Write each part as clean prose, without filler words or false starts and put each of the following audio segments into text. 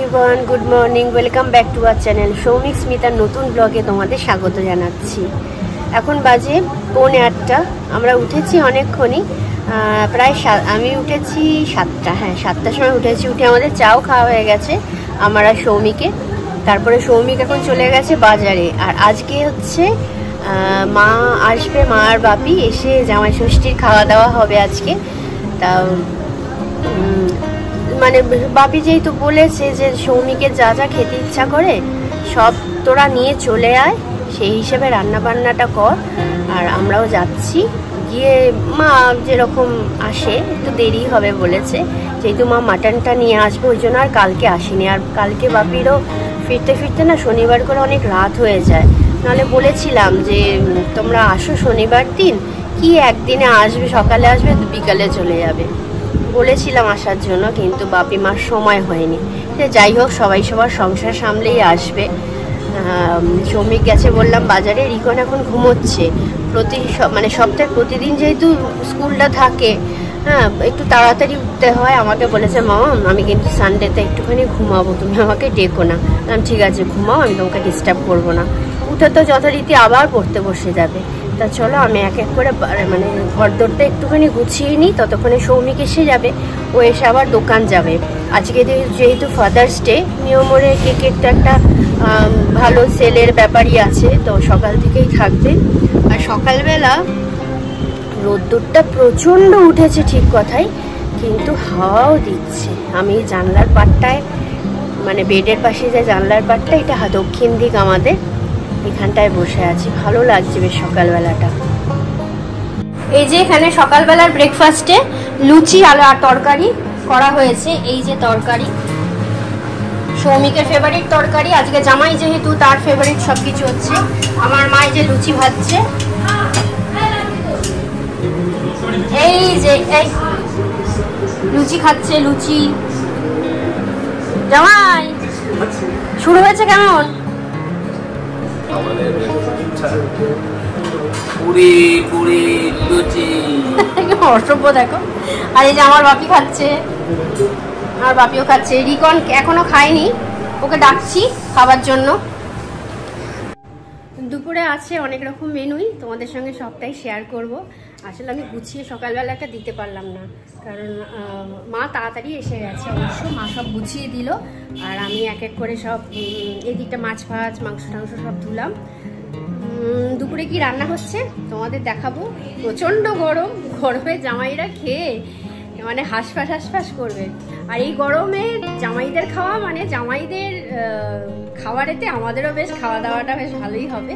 Everyone good morning welcome back to our channel Soumik स्मितार नतून ब्लगे तुम्हारे स्वागत जानाচ্ছি। এখন বাজে 7:45 আমরা উঠেছি অনেকক্ষণই প্রায় আমি উঠেছি 7টা হ্যাঁ 7টার সময় উঠেছি। উঠে আমাদের চাও খাওয়া হয়ে গেছে আমার আর সৌমিকে। তারপরে সৌমিক এখন চলে গেছে বাজারে। আর আজকে হচ্ছে মা আসবে, মা আর বাপি এসে জামাই ষষ্ঠীর খাওয়া দাওয়া হবে আজকে। তা মানে বাপি যেহেতু বলেছে যে সৌমিকের যা যা খেতে ইচ্ছা করে সব তোরা নিয়ে চলে আয়, সেই হিসেবে রান্না বান্নাটা কর। আর আমরাও যাচ্ছি, গিয়ে মা যেরকম আসে একটু দেরি হবে বলেছে, যেহেতু মা মাটনটা নিয়ে আসবে ওই জন্য আর কালকে আসেনি। আর কালকে বাপিরও ফিরতে ফিরতে না শনিবার করে অনেক রাত হয়ে যায়। নাহলে বলেছিলাম যে তোমরা আসো শনিবার দিন, কি একদিনে আসবে, সকালে আসবে বিকালে চলে যাবে বলেছিলাম আসার জন্য, কিন্তু বাপি মার সময় হয়নি। যাই হোক সবাই সবার সংসার সামলেই আসবে। সৌমিক গেছে বললাম বাজারে, রিকন এখন ঘুমোচ্ছে। মানে সপ্তাহে প্রতিদিন যেহেতু স্কুলটা থাকে, হ্যাঁ একটু তাড়াতাড়ি উঠতে হয়। আমাকে বলেছে মামা আমি কিন্তু সানডেতে একটুখানি ঘুমাবো, তুমি আমাকে ডেকো না। ঠিক আছে ঘুমাও, আমি তোমাকে ডিস্টার্ব করবো না। উঠে তো যথারীতি আবার পড়তে বসে যাবে। তা চলো আমি এক এক করে মানে ঘরদোরটা একটুখানি গুছিয়ে নিই, ততক্ষণে সৌমিক এসে যাবে। ও এসে আবার দোকান যাবে। আজকে যেহেতু ফাদার্স ডে, নিয়মরে কেকের তো একটা ভালো সেলের ব্যাপারই আছে, তো সকাল থেকেই থাকবে। আর সকালবেলা রোদ্দুরটা প্রচণ্ড উঠেছে ঠিক কথাই, কিন্তু হাওয়াও দিচ্ছে। আমি জানলার পাটটায় মানে বেডের পাশে যে জানলার পাটটা, এটা দক্ষিণ দিক আমাদের, এখানটায় বসে আছি, ভালো লাগছে বেশ সকালবেলাটা। এই যে এখানে সকালবেলার ব্রেকফাস্টে লুচি আর তরকারি করা হয়েছে। এই যে তরকারি সৌমিকের ফেভারিট তরকারি, আজকে জামাই যেহেতু তার ফেভারিট সব কিছু হচ্ছে। আমার মা এই যে লুচি ভাজছে, এই যে এই লুচি খাচ্ছে, লুচি। জামাই শুরু হয়েছে কেমন? অসভ্য দেখো। আর এই যে আমার বাপি খাচ্ছে, আর বাপিও খাচ্ছে। রিকন এখনো খায়নি, ওকে ডাকছি খাবার জন্য। দুপুরে আছে অনেক রকম মেনুই, তোমাদের সঙ্গে সবটাই শেয়ার করব। আসলে আমি গুছিয়ে সকালবেলাটা দিতে পারলাম না, কারণ মা তাড়াতাড়ি এসে গেছে। অবশ্য মা সব গুছিয়ে দিল, আর আমি এক এক করে সব এদিকটা মাছ ফাছ মাংস টাংস সব ধুলাম। দুপুরে কি রান্না হচ্ছে তোমাদের দেখাবো। প্রচণ্ড গরম, গরমে জামাইরা খেয়ে মানে হাঁসফাঁস করবে। আর এই গরমে জামাইদের খাওয়া মানে জামাইদের খাবারেতে আমাদেরও বেশ খাওয়া দাওয়াটা বেশ ভালোই হবে।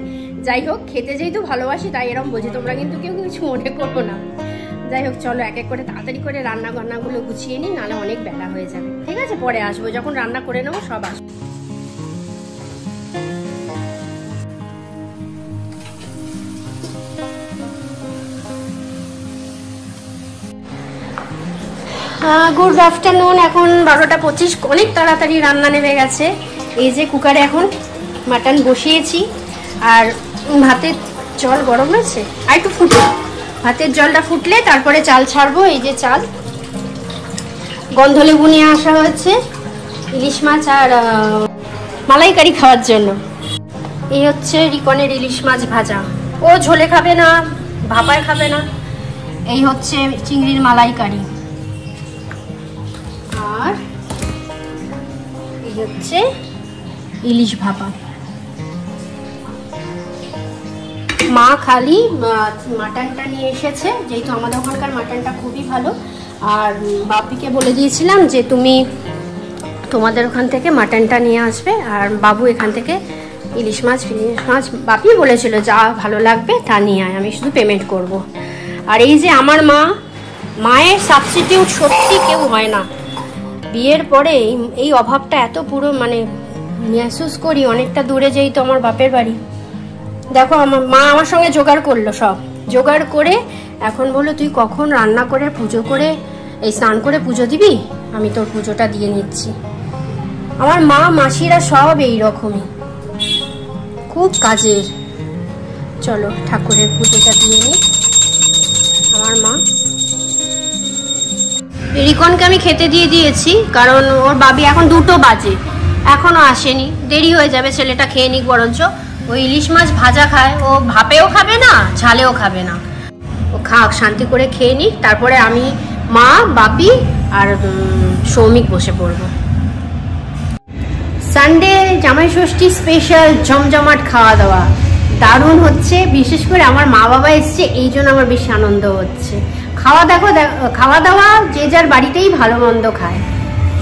যাই হোক খেতে যেহেতু ভালোবাসি তাই এরকম বলছি, তোমরা কিন্তু কেউ কিছু মনে করবো না। যাই হোক চলো এক এক করে তাড়াতাড়ি করে রান্নাগুলো গুছিয়ে নিই, নাহলে অনেক বেলা হয়ে যাবে। ঠিক আছে পরে আসবো, যখন রান্না করে নেবো সব আসবো। Good afternoon. এখন 12টা 25, অনেক তাড়াতাড়ি রান্না নেমে গেছে। এই যে কুকারে এখন মাটন বসিয়েছি, আর ভাতের জল গরম হয়েছে, আর একটু ফুটে ভাতের জলটা ফুটলে তারপরে চাল ছাড়বো। এই যে চাল গন্ধলেবু নিয়ে আসা হয়েছে ইলিশ মাছ আর মালাইকারি খাওয়ার জন্য। এই হচ্ছে রিকনের ইলিশ মাছ ভাজা, ও ঝোলে খাবে না, ভাপায় খাবে না। এই হচ্ছে চিংড়ির মালাইকারি, আর এই হচ্ছে ইলিশ ভাপা। মা খালি মাটনটা নিয়ে এসেছে, যেহেতু আমাদের ওখানকার মাটনটা খুবই ভালো। আর বাপিকে বলে দিয়েছিলাম যে তুমি তোমাদের ওখান থেকে মাটনটা নিয়ে আসবে, আর বাবু এখান থেকে ইলিশ মাছ বাপি বলেছিল যা ভালো লাগবে তা নিয়ে আয়, আমি শুধু পেমেন্ট করব। আর এই যে আমার মায়ের সাবস্টিটিউট সত্যি কেউ হয় না। বিয়ের পরে এই অভাবটা এত পুরো মানে মেহসুস করি, অনেকটা দূরে যেহেতু আমার বাপের বাড়ি। দেখো আমার মা আমার সঙ্গে জোগাড় করলো, সব জোগাড় করে এখন বললো তুই কখন রান্না করে পুজো করে এই স্নান করে পুজো দিবি, আমি তোর পুজোটা দিয়ে নিচ্ছি। আমার মা মাসিরা সব এই রকমই, খুব কাজের। চলো ঠাকুরের পুজোটা দিয়ে নিই। আমার মা রিকনকে আমি খেতে দিয়ে দিয়েছি, কারণ ওর বাবি এখন 2টো বাজে। এখনো আসেনি, দেরি হয়ে যাবে, ছেলেটা খেয়ে নিক বরঞ্চ। ওই ইলিশ মাছ ভাজা খায়, ও ভাপেও খাবে না ঝালেও খাবে না, ও খাক শান্তি করে খেয়ে নিক, তারপরে আমি, মা, বাপি আর সৌমিক বসে পড়বো। সানডে জামাই ষষ্ঠী স্পেশাল জমজমাট খাওয়া দাওয়া দারুণ হচ্ছে। বিশেষ করে আমার মা বাবা এসছে, এই জন্য আমার বেশি আনন্দ হচ্ছে। খাওয়া দাওয়া যে যার বাড়িতেই ভালো মন্দ খায়,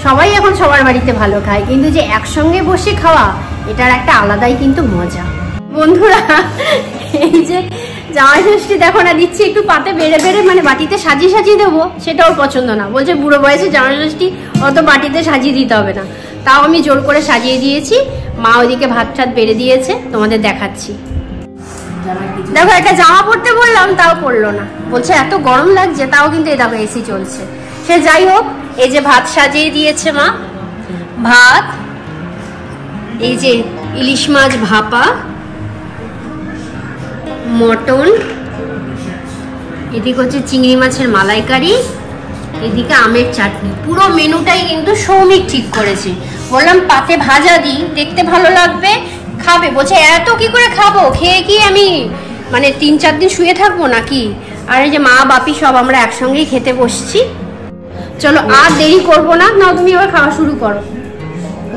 সবাই এখন সবার বাড়িতে ভালো খায়, কিন্তু যে একসঙ্গে বসে খাওয়া এটার একটা আলাদাই কিন্তু মজা। বন্ধুরা এই যে জামাই ষষ্ঠী দেখো না দিচ্ছি একটু পাতে বেড়ে বেড়ে, মানে বাটিতে সাজিয়ে সাজিয়ে দেবো, সেটা ওর পছন্দ না, বলছে বুড়ো বয়সে জামাই ষষ্ঠী অত বাটিতে সাজিয়ে দিতে হবে না। তাও আমি জোর করে সাজিয়ে দিয়েছি। মা ওইদিকে ভাত টাত বেড়ে দিয়েছে, তোমাদের দেখাচ্ছি। দেখো একটা জামা পরতে বললাম তাও পরলো না, বলছে এত গরম লাগছে, তাও কিন্তু এই দেখো এসি চলছে। সে যাই হোক, এই যে ভাত সাজিয়ে দিয়েছে মা, ভাত, এই যে ইলিশ মাছ ভাপা, মটন, এদিকে হচ্ছে চিংড়ি মাছের মালাইকারি, এদিকে আমের চাটনি। পুরো মেনুটাই কিন্তু সৌমিক ঠিক করেছে। বললাম পাতে ভাজা দিই, দেখতে ভালো লাগবে, খাবে। বলছে এত কি করে খাবো, খেয়ে কি আমি মানে 3-4 দিন শুয়ে থাকবো নাকি? আর এই যে মা বাপি সব আমরা একসঙ্গেই খেতে বসছি। চলো আর দেরি করবো না, নাও তুমি এবার খাওয়া শুরু করো।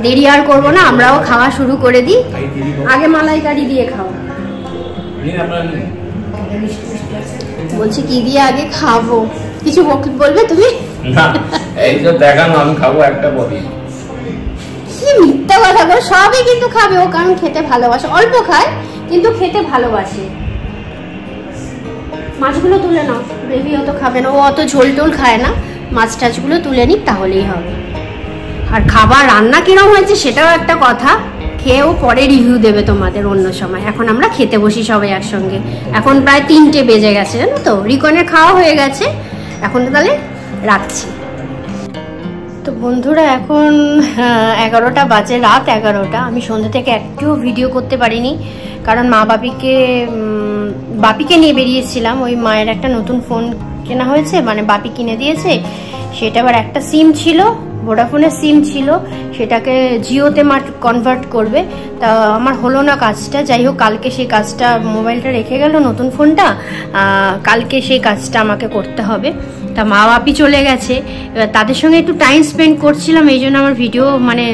দেরি আর করবো না, আমরাও খাওয়া শুরু করে দিই। আগে মালাইকারি দিয়ে খাও। বলছি কি দিয়ে আগে খাবো, কিছু বলবে তুমি? না, এই যে দেখানো আমি খাবো একটা বলি। কি মিথ্যা কথা গো, সবই কিন্তু খাবে ও, কারণ খেতে ভালোবাসে। অল্প খায় কিন্তু খেতে ভালোবাসে। মাছগুলো তুলে নাও, গ্রেভি অত খাবে না, ও অত ঝোল টোল খায় না। মাছ টাছগুলো তুলে নিক তাহলেই হবে। আর খাবার রান্না কিরম হয়েছে সেটাও একটা কথা, খেয়েও পরে রিভিউ দেবে তোমাদের অন্য সময়। এখন আমরা খেতে বসি সবাই একসঙ্গে। এখন প্রায় 3টে বেজে গেছে, জানো তো, রিকনের খাওয়া হয়ে গেছে। এখন তাহলে রাখছি। তো বন্ধুরা এখন 11টা বাজে, রাত 11টা। আমি সন্ধ্যা থেকে একটুও ভিডিও করতে পারিনি, কারণ বাপিকে নিয়ে বেরিয়েছিলাম। ওই মায়ের একটা নতুন ফোন কেনা হয়েছে, মানে বাপি কিনে দিয়েছে। সেটা আবার একটা সিম ছিল, ভোডাফোনের সিম ছিল, সেটাকে জিওতে কনভার্ট করবে। তা আমার হলো না কাজটা। যাই হোক, কালকে সেই কাজটা, মোবাইলটা রেখে গেল নতুন ফোনটা, কালকে সেই কাজটা আমাকে করতে হবে। তা মা বাপি চলে গেছে, তাদের সঙ্গে একটু টাইম স্পেন্ড করছিলাম, এই জন্য আমার ভিডিও মানে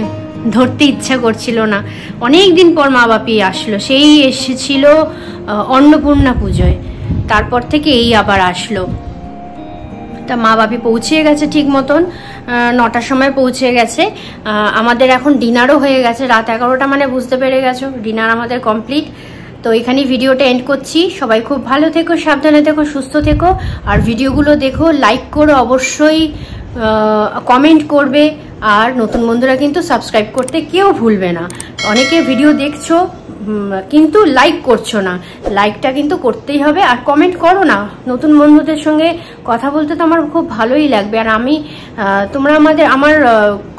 ধরতে ইচ্ছা করছিল না। অনেক দিন পর মা বাপি আসলো, সেই এসেছিল অন্নপূর্ণা পুজোয়, তারপর থেকে এই আবার আসলো। তা মা বাপি পৌঁছে গেছে ঠিক মতন, 9টার সময় পৌঁছে গেছে। আমাদের এখন ডিনারও হয়ে গেছে, রাত 11টা, মানে বুঝতে পেরে গেছো ডিনার আমাদের কমপ্লিট। তো এখানেই ভিডিওটা এন্ড করছি। সবাই খুব ভালো থেকো, সাবধানে থেকো, সুস্থ থেকো। আর ভিডিওগুলো দেখো, লাইক করো অবশ্যই, কমেন্ট করবে। আর নতুন বন্ধুরা কিন্তু সাবস্ক্রাইব করতে কেউ ভুলবে না। অনেকে ভিডিও দেখছো কিন্তু লাইক করছো না, লাইকটা কিন্তু করতেই হবে। আর কমেন্ট করো না, নতুন বন্ধুদের সঙ্গে কথা বলতে তো আমার খুব ভালোই লাগবে। আর তোমরা আমার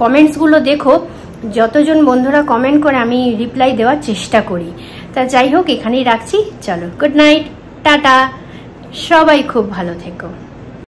কমেন্টসগুলো দেখো, যতজন বন্ধুরা কমেন্ট করে আমি রিপ্লাই দেওয়ার চেষ্টা করি। তা যাই হোক, এখানেই রাখছি। চলো, গুড নাইট, টাটা, সবাই খুব ভালো থেকো।